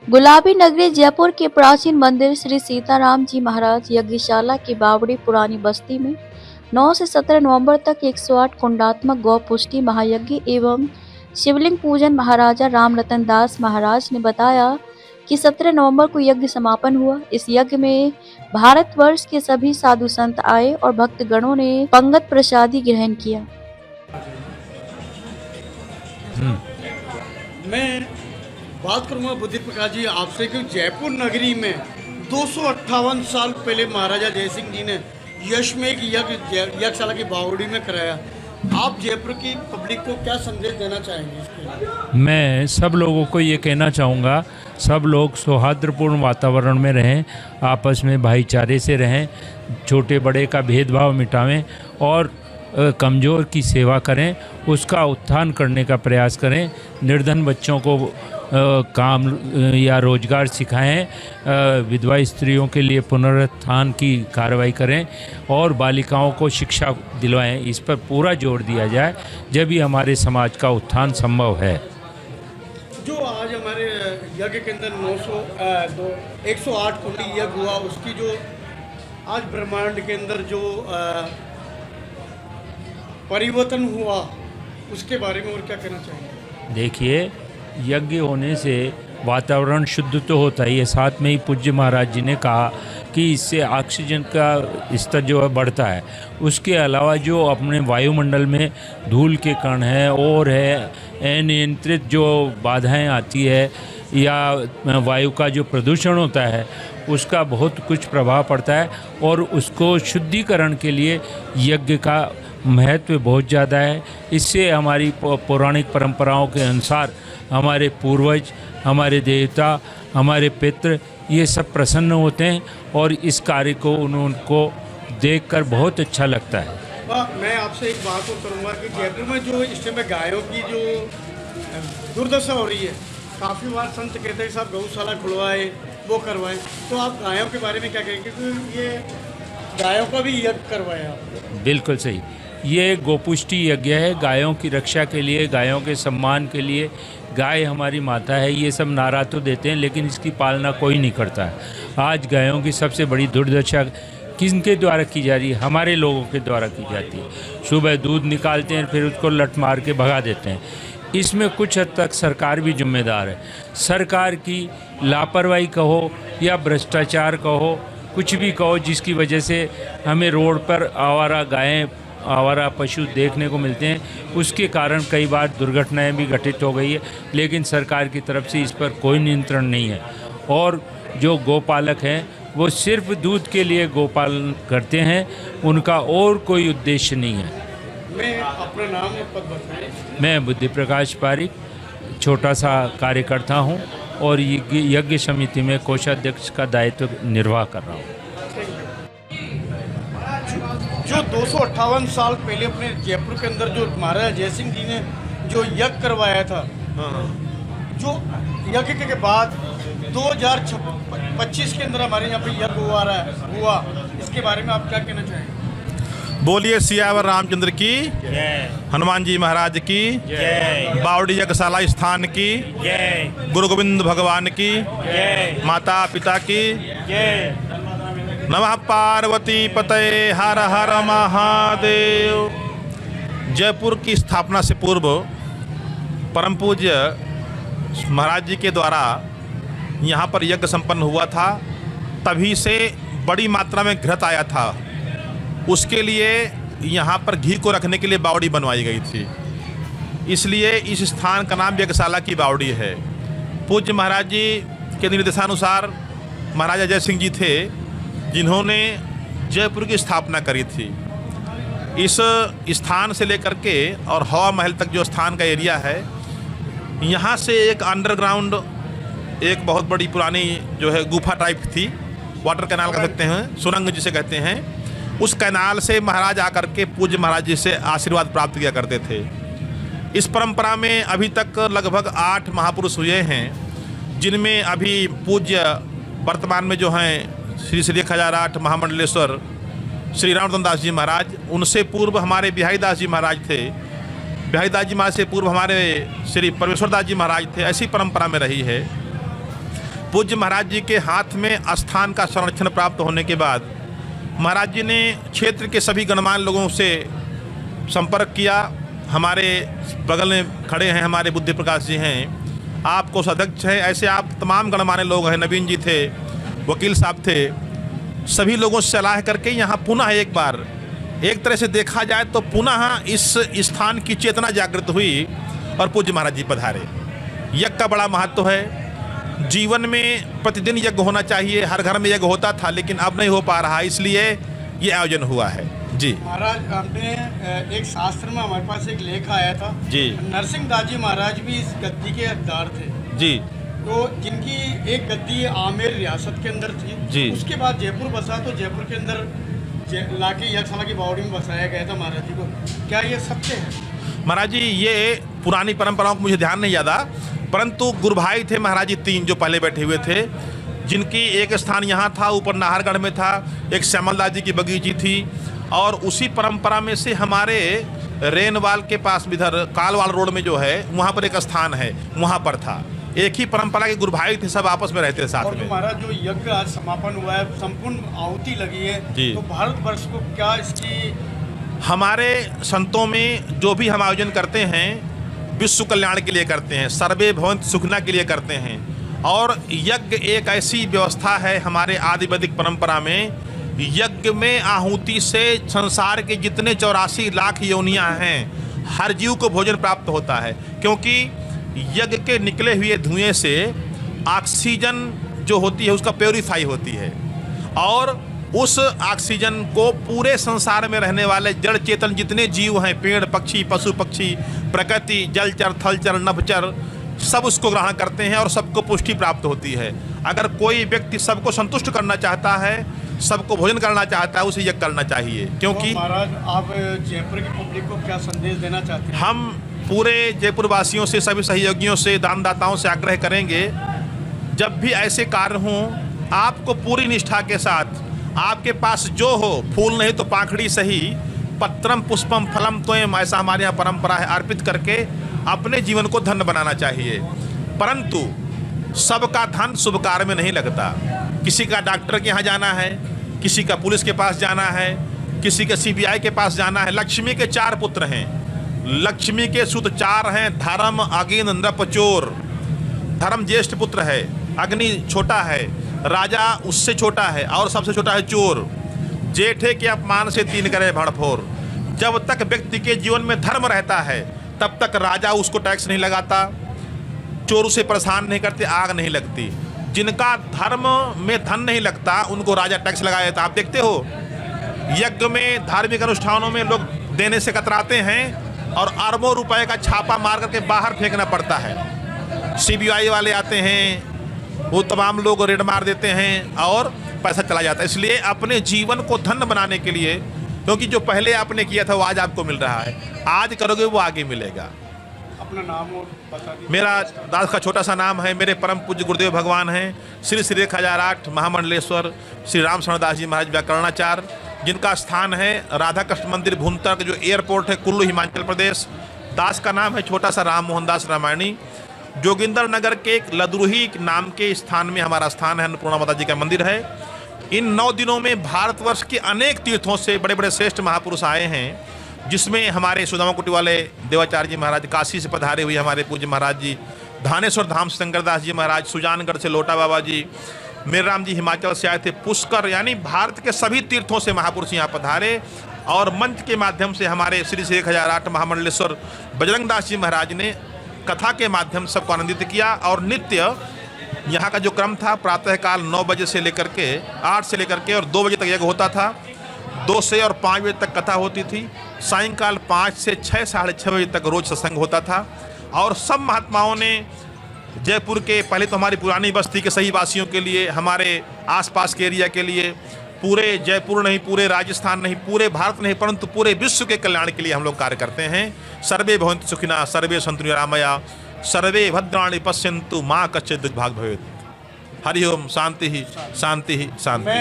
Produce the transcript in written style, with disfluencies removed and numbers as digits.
गुलाबी नगरी जयपुर के प्राचीन मंदिर श्री सीताराम जी महाराज यज्ञशाला की बावड़ी पुरानी बस्ती में 9 से 17 नवंबर तक 108 कुंडात्मक गौ पुष्टि महायज्ञ एवं शिवलिंग पूजन महाराजा रामरतन दास महाराज ने बताया कि 17 नवंबर को यज्ञ समापन हुआ। इस यज्ञ में भारतवर्ष के सभी साधु संत आए और भक्तगणों ने पंगत प्रसादी ग्रहण किया। मैं बात करूंगा बुद्धि प्रकाश जी आपसे कि जयपुर नगरी में 258 साल पहले महाराजा जय सिंह जी ने यश में एक यज्ञशाला की बावड़ी में कराया। आप जयपुर की पब्लिक को क्या संदेश देना चाहेंगे इसके? मैं सब लोगों को ये कहना चाहूँगा, सब लोग सौहार्दपूर्ण वातावरण में रहें, आपस में भाईचारे से रहें, छोटे बड़े का भेदभाव मिटावें और कमज़ोर की सेवा करें, उसका उत्थान करने का प्रयास करें। निर्धन बच्चों को काम या रोजगार सिखाएं, विधवा स्त्रियों के लिए पुनरुत्थान की कार्रवाई करें और बालिकाओं को शिक्षा दिलवाएं। इस पर पूरा जोर दिया जाए, जब भी हमारे समाज का उत्थान संभव है। जो आज हमारे यज्ञ के अंदर 108 कुंडी यज्ञ हुआ, उसकी जो आज ब्रह्मांड के अंदर जो परिवर्तन हुआ उसके बारे में और क्या कहना चाहेंगे? देखिए, यज्ञ होने से वातावरण शुद्ध तो होता ही है, साथ में ही पूज्य महाराज जी ने कहा कि इससे ऑक्सीजन का स्तर जो है बढ़ता है। उसके अलावा जो अपने वायुमंडल में धूल के कण हैं और है अनियंत्रित जो बाधाएं आती है या वायु का जो प्रदूषण होता है उसका बहुत कुछ प्रभाव पड़ता है और उसको शुद्धिकरण के लिए यज्ञ का महत्व बहुत ज़्यादा है। इससे हमारी पौराणिक परंपराओं के अनुसार हमारे पूर्वज, हमारे देवता, हमारे पितृ ये सब प्रसन्न होते हैं और इस कार्य को उनको देखकर बहुत अच्छा लगता है। मैं आपसे एक बात और करूँगा कि जयपुर में जो इस समय गायों की जो दुर्दशा हो रही है, काफ़ी बार संत कहते हैं साहब गौशाला खुलवाए, वो करवाएं, तो आप गायों के बारे में क्या कहेंगे? क्योंकि ये गायों का भी यज्ञ करवाया आप। बिल्कुल सही, ये गोपुष्टि यज्ञ है, गायों की रक्षा के लिए, गायों के सम्मान के लिए। गाय हमारी माता है, ये सब नारा तो देते हैं लेकिन इसकी पालना कोई नहीं करता है। आज गायों की सबसे बड़ी दुर्दशा किसके द्वारा की जा रही है? हमारे लोगों के द्वारा की जाती है। सुबह दूध निकालते हैं, फिर उसको लट मार के भगा देते हैं। इसमें कुछ हद तक सरकार भी जिम्मेदार है। सरकार की लापरवाही कहो या भ्रष्टाचार कहो, कुछ भी कहो, जिसकी वजह से हमें रोड पर आवारा गायें, आवारा पशु देखने को मिलते हैं। उसके कारण कई बार दुर्घटनाएं भी घटित हो गई है, लेकिन सरकार की तरफ से इस पर कोई नियंत्रण नहीं है। और जो गौपालक हैं वो सिर्फ दूध के लिए गोपालन करते हैं, उनका और कोई उद्देश्य नहीं है। मैं अपना नाम और पद बताएं। मैं बुद्धि प्रकाश पारिक छोटा सा कार्यकर्ता हूं और यज्ञ समिति में कोषाध्यक्ष का दायित्व निर्वाह कर रहा हूं। जो 258 साल पहले अपने जयपुर के अंदर जो महाराजा जय सिंह जी ने जो यज्ञ करवाया था, जो यज्ञ के बाद 2025 के अंदर हमारे यहाँ पे यज्ञ हुआ, इसके बारे में आप क्या कहना चाहेंगे? बोलिए सियावर रामचंद्र की जय, हनुमान जी महाराज की जय, बावड़ी यज्ञशाला स्थान की जय, गुरु गोविंद भगवान की जय, माता पिता की जय। नमः पार्वती पतये हर हर महादेव। जयपुर की स्थापना से पूर्व परम पूज्य महाराज जी के द्वारा यहाँ पर यज्ञ संपन्न हुआ था। तभी से बड़ी मात्रा में घृत आया था, उसके लिए यहाँ पर घी को रखने के लिए बावड़ी बनवाई गई थी। इसलिए इस स्थान का नाम यज्ञशाला की बावड़ी है। पूज्य महाराज जी के निर्देशानुसार महाराजा जय सिंह जी थे जिन्होंने जयपुर की स्थापना करी थी। इस स्थान से लेकर के और हवा महल तक जो स्थान का एरिया है, यहाँ से एक अंडरग्राउंड एक बहुत बड़ी पुरानी जो है गुफा टाइप थी, वाटर कैनाल कह सकते हैं, सुरंग जिसे कहते हैं। उस कैनाल से महाराज आकर के पूज्य महाराज जी से आशीर्वाद प्राप्त किया करते थे। इस परंपरा में अभी तक लगभग 8 महापुरुष हुए हैं, जिनमें अभी पूज्य वर्तमान में जो हैं श्री श्री 1008 महामंडलेश्वर श्री रामरतन दास जी महाराज, उनसे पूर्व हमारे बिहारी दास जी महाराज थे, बिहारी दास जी महाराज से पूर्व हमारे श्री परमेश्वर दास जी महाराज थे। ऐसी परंपरा में रही है। पूज्य महाराज जी के हाथ में स्थान का संरक्षण प्राप्त होने के बाद महाराज जी ने क्षेत्र के सभी गणमान्य लोगों से संपर्क किया। हमारे बगल में खड़े हैं हमारे बुद्धि प्रकाश जी हैं, आप कोषाध्यक्ष हैं, ऐसे आप तमाम गणमान्य लोग हैं, नवीन जी थे, वकील साहब थे, सभी लोगों से सलाह करके यहाँ पुनः एक बार एक तरह से देखा जाए तो पुनः इस स्थान की चेतना जागृत हुई और पूज्य महाराज जी पधारे। यज्ञ का बड़ा महत्व है, जीवन में प्रतिदिन यज्ञ होना चाहिए, हर घर में यज्ञ होता था लेकिन अब नहीं हो पा रहा, इसलिए ये आयोजन हुआ है। जी महाराज, हमने एक शास्त्र में हमारे पास एक लेख आया था जी, नरसिंह दास जी महाराज भी इस गद्दी के हकदार थे जी, तो जिनकी एक गद्दी आमेर रियासत के अंदर थी जी। उसके बाद जयपुर बसा तो जयपुर के अंदर लाके यज्ञशाला की बावड़ी में बसाया गया था महाराज जी को, क्या ये सत्य है? महाराज जी ये पुरानी परंपराओं को मुझे ध्यान नहीं याद, परंतु गुरु भाई थे महाराज जी 3 जो पहले बैठे हुए थे, जिनकी एक स्थान यहाँ था, ऊपर नाहरगढ़ में था, एक श्यामलदास जी की बगीची थी, और उसी परंपरा में से हमारे रेनवाल के पास इधर कालवाल रोड में जो है वहाँ पर एक स्थान है, वहाँ पर था। एक ही परंपरा के गुरु भाई थे, सब आपस में रहते थे साथ और में। महाराज जो यज्ञ आज समापन हुआ है, संपूर्ण आहुति लगी है, तो भारतवर्ष को क्या इसकी, हमारे संतों में जो भी हम आयोजन करते हैं विश्व कल्याण के लिए करते हैं, सर्वे भवन्तु सुखिनः के लिए करते हैं, और यज्ञ एक ऐसी व्यवस्था है हमारे आदि वैदिक परंपरा में, यज्ञ में आहुति से संसार के जितने 84 लाख योनियां हैं हर जीव को भोजन प्राप्त होता है, क्योंकि यज्ञ के निकले हुए धुएं से ऑक्सीजन जो होती है उसका प्योरीफाई होती है, और उस ऑक्सीजन को पूरे संसार में रहने वाले जड़ चेतन जितने जीव हैं, पेड़ पक्षी पशु पक्षी प्रकृति जलचर थलचर नभचर, सब उसको ग्रहण करते हैं और सबको पुष्टि प्राप्त होती है। अगर कोई व्यक्ति सबको संतुष्ट करना चाहता है, सबको भोजन करना चाहता है, उसे यज्ञ करना चाहिए। क्योंकि तो महाराज आप जयपुर की पब्लिक को क्या संदेश देना चाहते हैं? हम पूरे जयपुर वासियों से, सभी सहयोगियों से, दानदाताओं से आग्रह करेंगे, जब भी ऐसे कार्य हों आपको पूरी निष्ठा के साथ, आपके पास जो हो, फूल नहीं तो पाखड़ी सही, पत्रम पुष्पम फलम त्वयं, ऐसा हमारे यहाँ परंपरा है, अर्पित करके अपने जीवन को धन्य बनाना चाहिए। परंतु सबका धन शुभ कार्य में नहीं लगता, किसी का डॉक्टर के यहाँ जाना है, किसी का पुलिस के पास जाना है, किसी का CBI के पास जाना है। लक्ष्मी के 4 पुत्र हैं, लक्ष्मी के सुत 4 हैं, धर्म अगिन नृप चोर। धर्म ज्येष्ठ पुत्र है, अग्नि छोटा है, राजा उससे छोटा है, और सबसे छोटा है चोर। जेठे के अपमान से 3 करे भड़फोर। जब तक व्यक्ति के जीवन में धर्म रहता है तब तक राजा उसको टैक्स नहीं लगाता, चोर उसे परेशान नहीं करते, आग नहीं लगती। जिनका धर्म में धन नहीं लगता उनको राजा टैक्स लगा देता। आप देखते हो यज्ञ में, धार्मिक अनुष्ठानों में लोग देने से कतराते हैं और अरबों रुपए का छापा मार करके बाहर फेंकना पड़ता है। CBI वाले आते हैं, वो तमाम लोग रेड मार देते हैं और पैसा चला जाता है। इसलिए अपने जीवन को धन्य बनाने के लिए, क्योंकि जो पहले आपने किया था वो आज आपको मिल रहा है, आज करोगे वो आगे मिलेगा। अपना नाम और बता दीजिए। मेरा दास का छोटा सा नाम है, मेरे परम पूज्य गुरुदेव भगवान हैं श्री श्री 1008 महामंडलेश्वर श्री राम शरण दास जी महाराज व्याकरणाचार्य, जिनका स्थान है राधा कृष्ण मंदिर भुंतर, जो एयरपोर्ट है कुल्लू हिमाचल प्रदेश। दास का नाम है छोटा सा राम मोहन दास रामायणी। जोगिंदर नगर के एक लदरुही नाम के स्थान में हमारा स्थान है, अन्नपूर्णा माता जी का मंदिर है। इन 9 दिनों में भारतवर्ष के अनेक तीर्थों से बड़े बड़े श्रेष्ठ महापुरुष आए हैं, जिसमें हमारे सुदामा कुटी वाले देवाचार्य जी महाराज काशी से पधारे हुए हमारे पूज्य महाराज जी, धानेश्वर धाम से शंकरदास जी महाराज, सुजानगढ़ से लोटा बाबा जी, मेरराम जी हिमाचल से आए थे, पुष्कर, यानी भारत के सभी तीर्थों से महापुरुष यहाँ पधारे। और मंच के माध्यम से हमारे श्री श्री 1008 महामंडलेश्वर बजरंग दास जी महाराज ने कथा के माध्यम से सबको आनंदित किया। और नित्य यहाँ का जो क्रम था, प्रातःकाल 9 बजे से लेकर के 8 से लेकर के और 2 बजे तक यज्ञ होता था, 2 से और 5 बजे तक कथा होती थी, सायंकाल 5 से 6 साढ़े 6 बजे तक रोज सत्संग होता था। और सब महात्माओं ने जयपुर के, पहले तो हमारी पुरानी बस्ती के सही वासियों के लिए, हमारे आसपास के एरिया के लिए, पूरे जयपुर नहीं, पूरे राजस्थान नहीं, पूरे भारत नहीं, परंतु पूरे विश्व के कल्याण के लिए हम लोग कार्य करते हैं। सर्वे भवन्तु सुखिनः, सर्वे सन्तु निरामया, सर्वे भद्राणि पश्यन्तु, मा कश्चित् दुर्भाग् भवेत्। हरि ओम। शांति ही शांति ही शांति।